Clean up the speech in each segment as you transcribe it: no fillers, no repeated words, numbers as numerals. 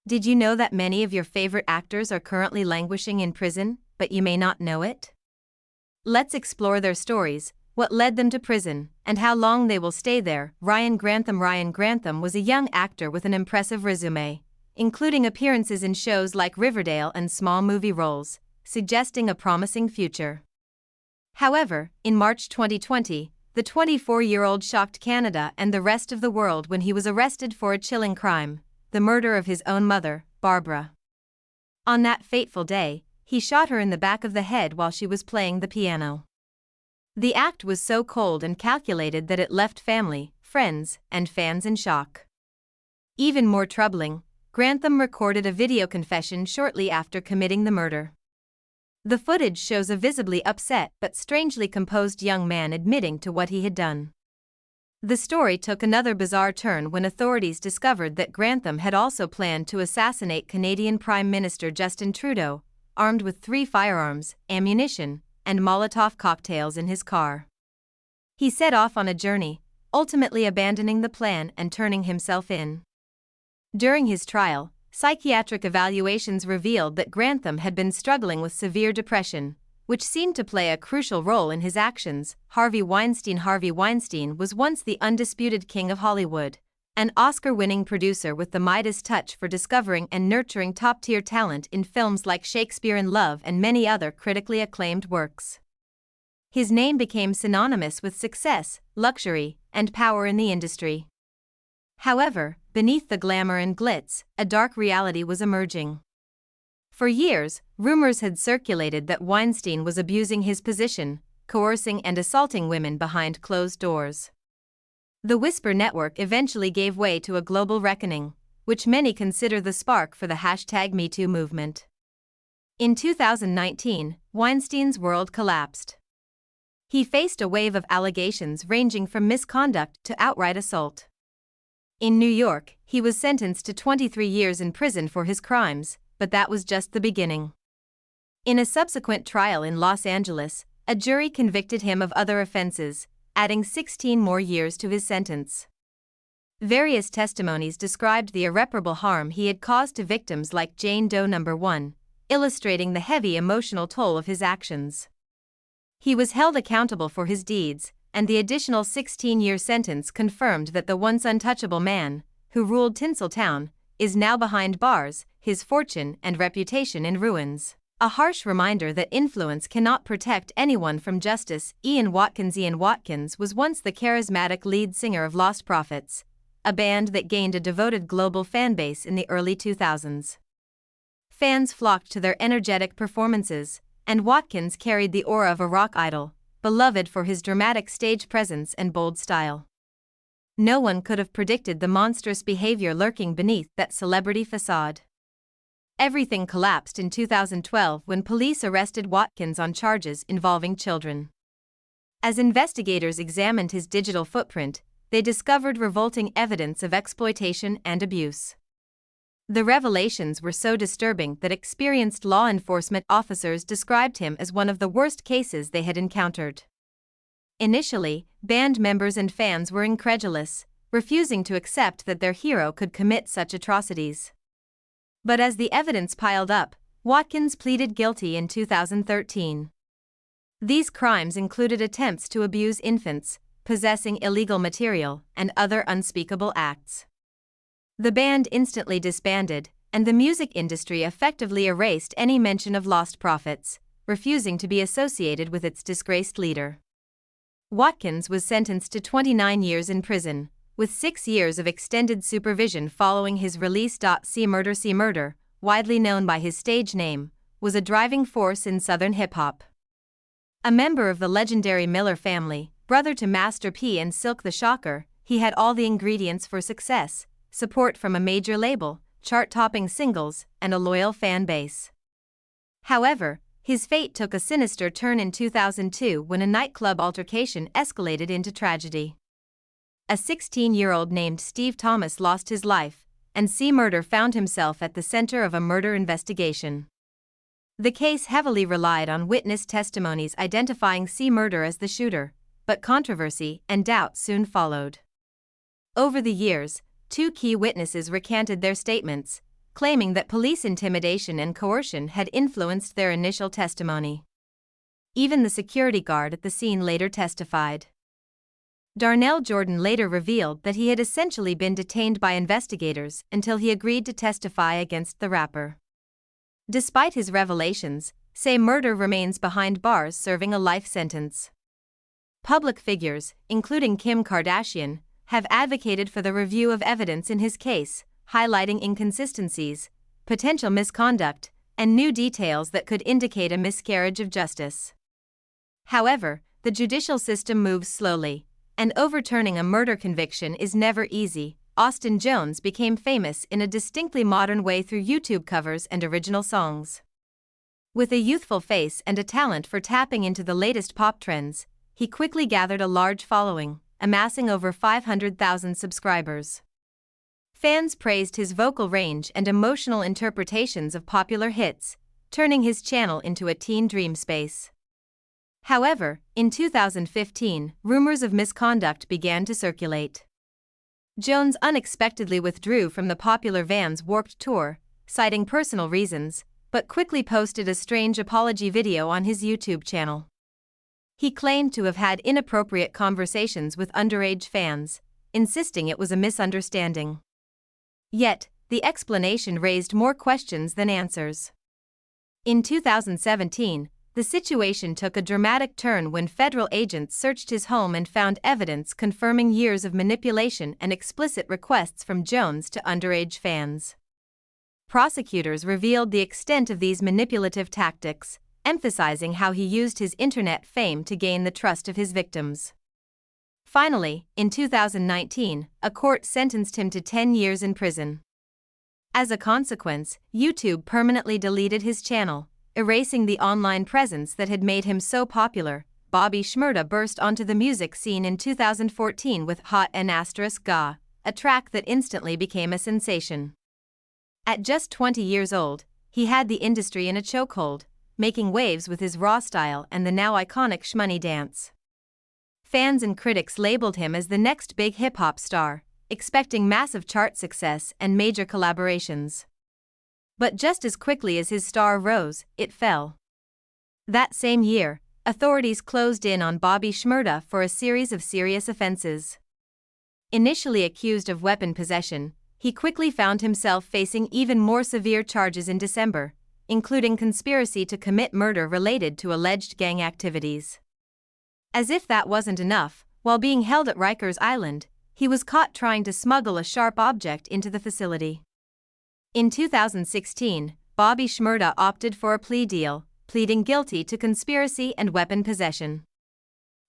Did you know that many of your favorite actors are currently languishing in prison, but you may not know it? Let's explore their stories, what led them to prison, and how long they will stay there. Ryan Grantham was a young actor with an impressive resume, including appearances in shows like Riverdale and small movie roles, suggesting a promising future. However, in March 2020, the 24-year-old shocked Canada and the rest of the world when he was arrested for a chilling crime, the murder of his own mother, Barbara. On that fateful day, he shot her in the back of the head while she was playing the piano. The act was so cold and calculated that it left family, friends, and fans in shock. Even more troubling, Grantham recorded a video confession shortly after committing the murder. The footage shows a visibly upset but strangely composed young man admitting to what he had done. The story took another bizarre turn when authorities discovered that Grantham had also planned to assassinate Canadian Prime Minister Justin Trudeau, armed with 3 firearms, ammunition, and Molotov cocktails in his car. He set off on a journey, ultimately abandoning the plan and turning himself in. During his trial, psychiatric evaluations revealed that Grantham had been struggling with severe depression, which seemed to play a crucial role in his actions. Harvey Weinstein was once the undisputed king of Hollywood, an Oscar-winning producer with the Midas touch for discovering and nurturing top-tier talent in films like Shakespeare in Love and many other critically acclaimed works. His name became synonymous with success, luxury, and power in the industry. However, beneath the glamour and glitz, a dark reality was emerging. For years, rumors had circulated that Weinstein was abusing his position, coercing and assaulting women behind closed doors. The Whisper Network eventually gave way to a global reckoning, which many consider the spark for the #MeToo movement. In 2019, Weinstein's world collapsed. He faced a wave of allegations ranging from misconduct to outright assault. In New York, he was sentenced to 23 years in prison for his crimes, but that was just the beginning. In a subsequent trial in Los Angeles, a jury convicted him of other offenses, adding 16 more years to his sentence. Various testimonies described the irreparable harm he had caused to victims like Jane Doe No. 1, illustrating the heavy emotional toll of his actions. He was held accountable for his deeds, and the additional 16-year sentence confirmed that the once untouchable man, who ruled Tinseltown, is now behind bars, his fortune and reputation in ruins. A harsh reminder that influence cannot protect anyone from justice. Ian Watkins was once the charismatic lead singer of Lost Prophets, a band that gained a devoted global fanbase in the early 2000s. Fans flocked to their energetic performances, and Watkins carried the aura of a rock idol, beloved for his dramatic stage presence and bold style. No one could have predicted the monstrous behavior lurking beneath that celebrity facade. Everything collapsed in 2012 when police arrested Watkins on charges involving children. As investigators examined his digital footprint, they discovered revolting evidence of exploitation and abuse. The revelations were so disturbing that experienced law enforcement officers described him as one of the worst cases they had encountered. Initially, band members and fans were incredulous, refusing to accept that their hero could commit such atrocities. But as the evidence piled up, Watkins pleaded guilty in 2013. These crimes included attempts to abuse infants, possessing illegal material, and other unspeakable acts. The band instantly disbanded, and the music industry effectively erased any mention of Lost Prophets, refusing to be associated with its disgraced leader. Watkins was sentenced to 29 years in prison, with 6 years of extended supervision following his release. C Murder, widely known by his stage name, was a driving force in Southern hip-hop. A member of the legendary Miller family, brother to Master P and Silk the Shocker, he had all the ingredients for success: support from a major label, chart-topping singles, and a loyal fan base. However, his fate took a sinister turn in 2002 when a nightclub altercation escalated into tragedy. A 16-year-old named Steve Thomas lost his life, and C Murder found himself at the center of a murder investigation. The case heavily relied on witness testimonies identifying C Murder as the shooter, but controversy and doubt soon followed. Over the years, 2 key witnesses recanted their statements, claiming that police intimidation and coercion had influenced their initial testimony. Even the security guard at the scene later testified. Darnell Jordan later revealed that he had essentially been detained by investigators until he agreed to testify against the rapper. Despite his revelations, Say Murder remains behind bars serving a life sentence. Public figures, including Kim Kardashian, have advocated for the review of evidence in his case, highlighting inconsistencies, potential misconduct, and new details that could indicate a miscarriage of justice. However, the judicial system moves slowly, and overturning a murder conviction is never easy. Austin Jones became famous in a distinctly modern way through YouTube covers and original songs. With a youthful face and a talent for tapping into the latest pop trends, he quickly gathered a large following, amassing over 500,000 subscribers. Fans praised his vocal range and emotional interpretations of popular hits, turning his channel into a teen dream space. However, in 2015, rumors of misconduct began to circulate. Jones unexpectedly withdrew from the popular Vans Warped Tour, citing personal reasons, but quickly posted a strange apology video on his YouTube channel. He claimed to have had inappropriate conversations with underage fans, insisting it was a misunderstanding. Yet, the explanation raised more questions than answers. In 2017, the situation took a dramatic turn when federal agents searched his home and found evidence confirming years of manipulation and explicit requests from Jones to underage fans. Prosecutors revealed the extent of these manipulative tactics, emphasizing how he used his internet fame to gain the trust of his victims. Finally, in 2019, a court sentenced him to 10 years in prison. As a consequence, YouTube permanently deleted his channel, erasing the online presence that had made him so popular. Bobby Shmurda burst onto the music scene in 2014 with Hot N***, a track that instantly became a sensation. At just 20 years old, he had the industry in a chokehold, making waves with his raw style and the now iconic Shmoney dance. Fans and critics labeled him as the next big hip-hop star, expecting massive chart success and major collaborations. But just as quickly as his star rose, it fell. That same year, authorities closed in on Bobby Shmurda for a series of serious offenses. Initially accused of weapon possession, he quickly found himself facing even more severe charges in December, including conspiracy to commit murder related to alleged gang activities. As if that wasn't enough, while being held at Rikers Island, he was caught trying to smuggle a sharp object into the facility. In 2016, Bobby Shmurda opted for a plea deal, pleading guilty to conspiracy and weapon possession.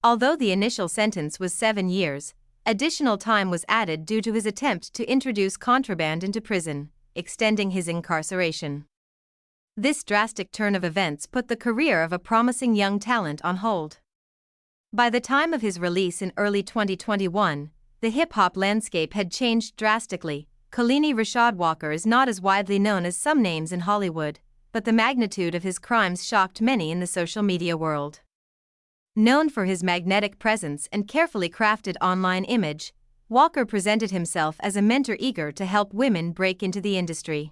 Although the initial sentence was 7 years, additional time was added due to his attempt to introduce contraband into prison, extending his incarceration. This drastic turn of events put the career of a promising young talent on hold. By the time of his release in early 2021, the hip-hop landscape had changed drastically. Kalini Rashad Walker is not as widely known as some names in Hollywood, but the magnitude of his crimes shocked many in the social media world. Known for his magnetic presence and carefully crafted online image, Walker presented himself as a mentor eager to help women break into the industry.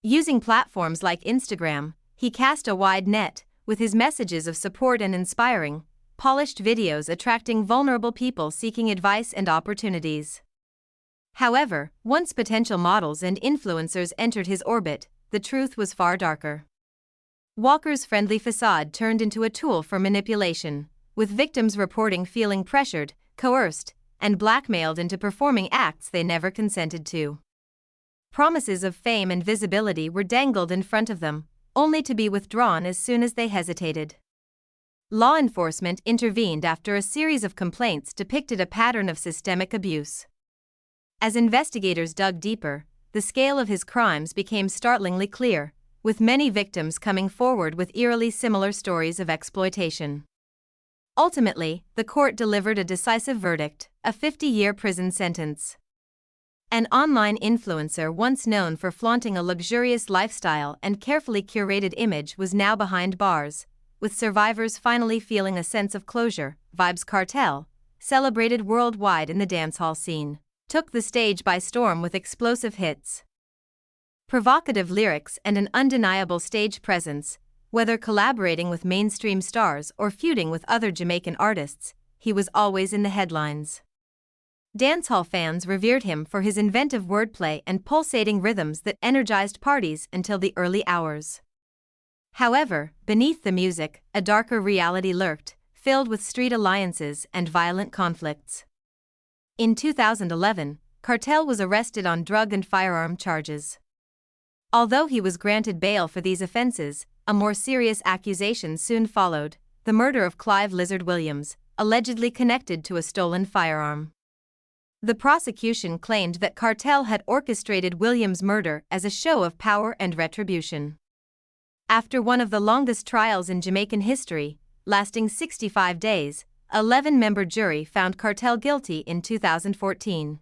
Using platforms like Instagram, he cast a wide net, with his messages of support and inspiring, polished videos attracting vulnerable people seeking advice and opportunities. However, once potential models and influencers entered his orbit, the truth was far darker. Walker's friendly facade turned into a tool for manipulation, with victims reporting feeling pressured, coerced, and blackmailed into performing acts they never consented to. Promises of fame and visibility were dangled in front of them, only to be withdrawn as soon as they hesitated. Law enforcement intervened after a series of complaints depicted a pattern of systemic abuse. As investigators dug deeper, the scale of his crimes became startlingly clear, with many victims coming forward with eerily similar stories of exploitation. Ultimately, the court delivered a decisive verdict, a 50-year prison sentence. An online influencer once known for flaunting a luxurious lifestyle and carefully curated image was now behind bars, with survivors finally feeling a sense of closure. Vybz Kartel, celebrated worldwide in the dancehall scene, took the stage by storm with explosive hits. Provocative lyrics and an undeniable stage presence, whether collaborating with mainstream stars or feuding with other Jamaican artists, he was always in the headlines. Dancehall fans revered him for his inventive wordplay and pulsating rhythms that energized parties until the early hours. However, beneath the music, a darker reality lurked, filled with street alliances and violent conflicts. In 2011, Kartel was arrested on drug and firearm charges. Although he was granted bail for these offenses, a more serious accusation soon followed: the murder of Clive Lizard Williams, allegedly connected to a stolen firearm. The prosecution claimed that Kartel had orchestrated Williams' murder as a show of power and retribution. After one of the longest trials in Jamaican history, lasting 65 days, an 11-member jury found Kartel guilty in 2014.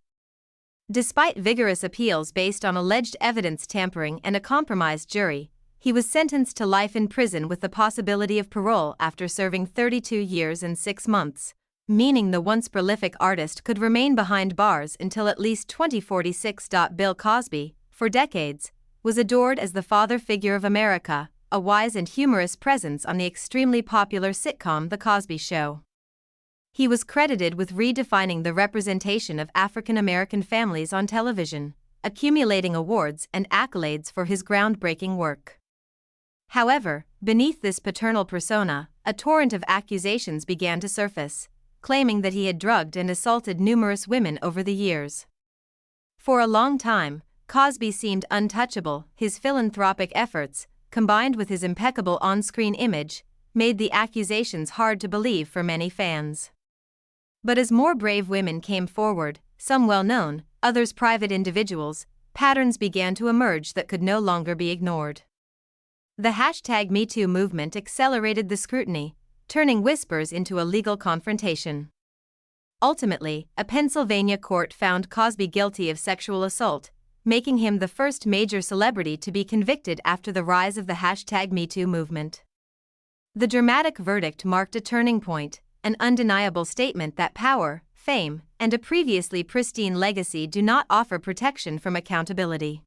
Despite vigorous appeals based on alleged evidence tampering and a compromised jury, he was sentenced to life in prison with the possibility of parole after serving 32 years and 6 months, meaning the once prolific artist could remain behind bars until at least 2046. Bill Cosby, for decades, was adored as the father figure of America, a wise and humorous presence on the extremely popular sitcom The Cosby Show. He was credited with redefining the representation of African American families on television, accumulating awards and accolades for his groundbreaking work. However, beneath this paternal persona, a torrent of accusations began to surface, claiming that he had drugged and assaulted numerous women over the years. For a long time, Cosby seemed untouchable. His philanthropic efforts, combined with his impeccable on-screen image, made the accusations hard to believe for many fans. But as more brave women came forward, some well-known, others private individuals, patterns began to emerge that could no longer be ignored. The #MeToo movement accelerated the scrutiny, turning whispers into a legal confrontation. Ultimately, a Pennsylvania court found Cosby guilty of sexual assault, making him the first major celebrity to be convicted after the rise of the #MeToo movement. The dramatic verdict marked a turning point, an undeniable statement that power, fame, and a previously pristine legacy do not offer protection from accountability.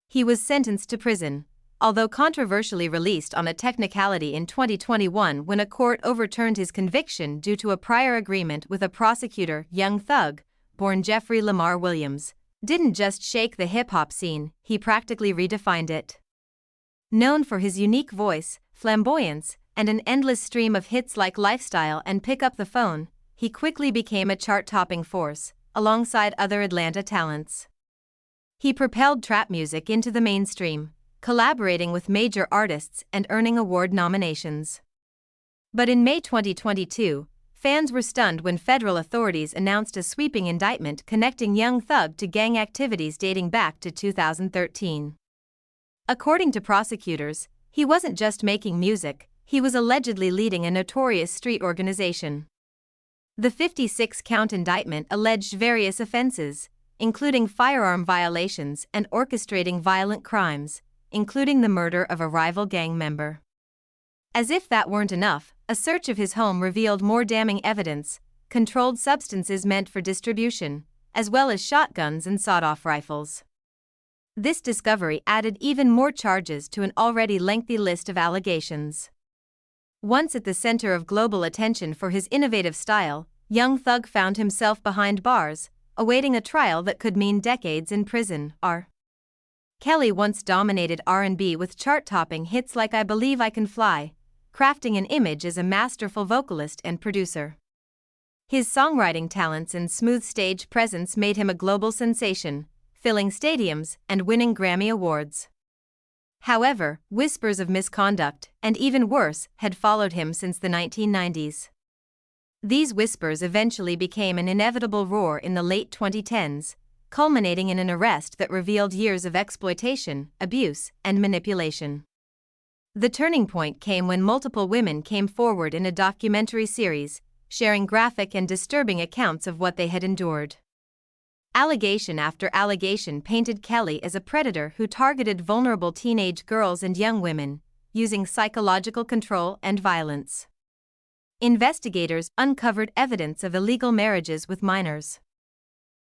He was sentenced to prison, although controversially released on a technicality in 2021 when a court overturned his conviction due to a prior agreement with a prosecutor. Young Thug, born Jeffrey Lamar Williams, didn't just shake the hip-hop scene, he practically redefined it. Known for his unique voice, flamboyance, and an endless stream of hits like Lifestyle and Pick Up the Phone, he quickly became a chart-topping force, alongside other Atlanta talents. He propelled trap music into the mainstream, collaborating with major artists and earning award nominations. But in May 2022, fans were stunned when federal authorities announced a sweeping indictment connecting Young Thug to gang activities dating back to 2013. According to prosecutors, he wasn't just making music, he was allegedly leading a notorious street organization. The 56-count indictment alleged various offenses, including firearm violations and orchestrating violent crimes, including the murder of a rival gang member. As if that weren't enough, a search of his home revealed more damning evidence: controlled substances meant for distribution, as well as shotguns and sawed-off rifles. This discovery added even more charges to an already lengthy list of allegations. Once at the center of global attention for his innovative style, Young Thug found himself behind bars, awaiting a trial that could mean decades in prison. R. Kelly once dominated R&B with chart-topping hits like I Believe I Can Fly, crafting an image as a masterful vocalist and producer. His songwriting talents and smooth stage presence made him a global sensation, filling stadiums and winning Grammy Awards. However, whispers of misconduct, and even worse, had followed him since the 1990s. These whispers eventually became an inevitable roar in the late 2010s, culminating in an arrest that revealed years of exploitation, abuse, and manipulation. The turning point came when multiple women came forward in a documentary series, sharing graphic and disturbing accounts of what they had endured. Allegation after allegation painted Kelly as a predator who targeted vulnerable teenage girls and young women, using psychological control and violence. Investigators uncovered evidence of illegal marriages with minors.